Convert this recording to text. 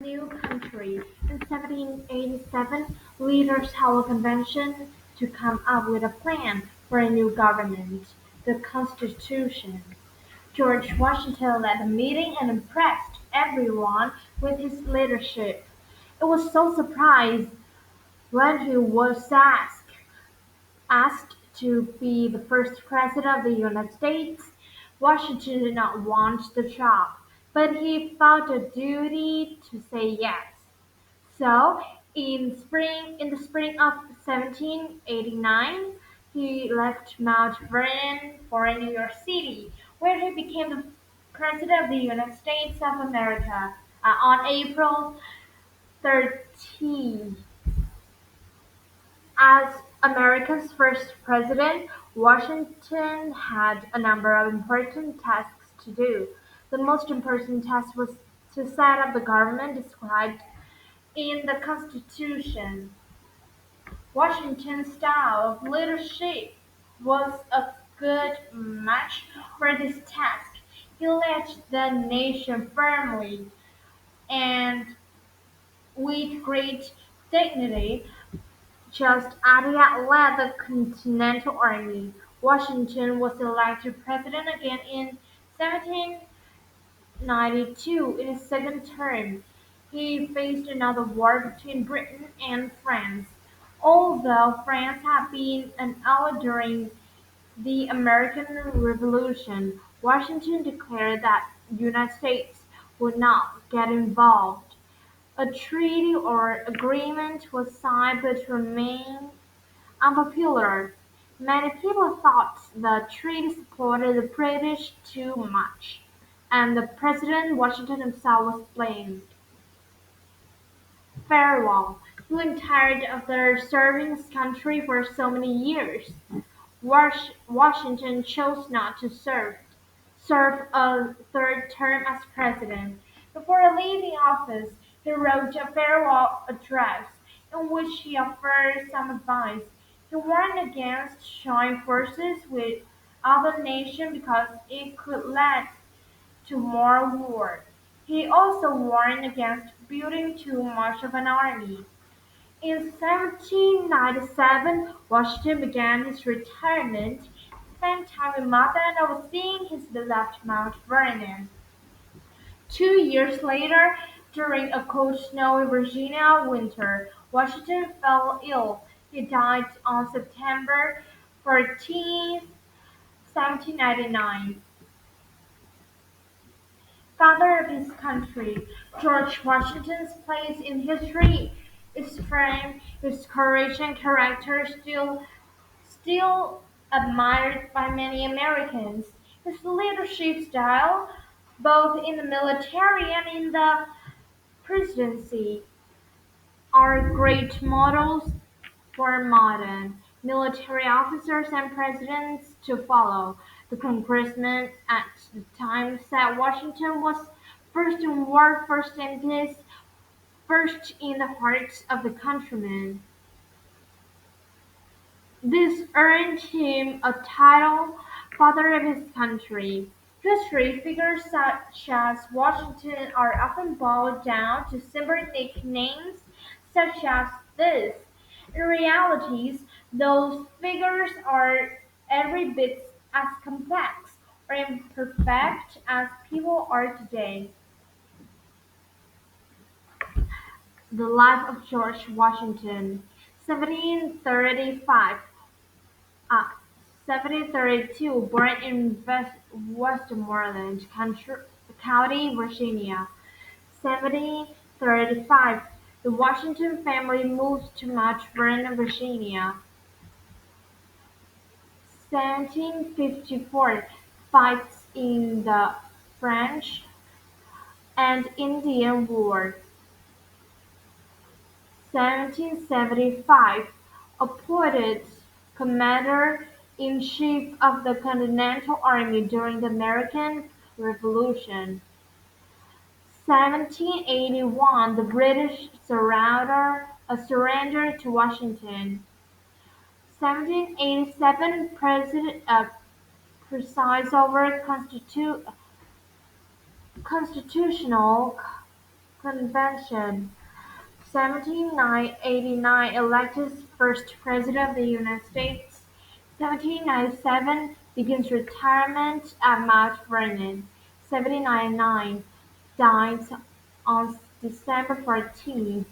New country. In 1787, leaders held a convention to come up with a plan for a new government, the Constitution. George Washington led the meeting and impressed everyone with his leadership. It was so surprised when he was asked to be the first president of the United States. Washington did not want the job, but he felt a duty to say yes. So, in the spring of 1789, he left Mount Vernon for New York City, where he became the President of the United States of America on April 13th. As America's first president, Washington had a number of important tasks to do. The most important task was to set up the government described in the Constitution. Washington's style of leadership was a good match for this task. He led the nation firmly and with great dignity, just as he had led the Continental Army. Washington was elected president again in 1792 in his second term. He faced another war between Britain and France. Although France had been an ally during the American Revolution, Washington declared that the United States would not get involved. A treaty or agreement was signed but remained unpopular. Many people thought the treaty supported the British too much, and the President Washington himself was blamed. Farewell. Feeling tired after serving his country for so many years, Washington chose not to serve a third term as president. Before leaving office, he wrote a farewell address in which he offered some advice. He warned against joining forces with other nations because it could lead to more war. He also warned against building too much of an army. In 1797, Washington began his retirement, spent time with mother and overseeing his beloved Mount Vernon. 2 years later, during a cold, snowy Virginia winter, Washington fell ill. He died on September 14th, 1799. Father of his country, George Washington's place in history is framed, his courage and character still admired by many Americans. His leadership style, both in the military and in the presidency, are great models for modern military officers and presidents to follow. The congressman at the time said Washington was first in war, first in peace, first in the hearts of the countrymen. This earned him a title "Father of his Country". History figures such as Washington are often boiled down to simple nicknames such as this. In reality, those figures are every bit as complex or imperfect as people are today. The life of George Washington, 1735 uh, 1732, born in Westmoreland County, Virginia. 1735, the Washington family moved to Mount Vernon, Virginia. 1754, fights in the French and Indian War. 1775, appointed Commander-in-Chief of the Continental Army during the American Revolution. 1781, the British surrender to Washington. 1787, President presides over constitutional Convention. 1789 elected first President of the United States. 1797 begins retirement at Mount Vernon. 1799 died on December 14th.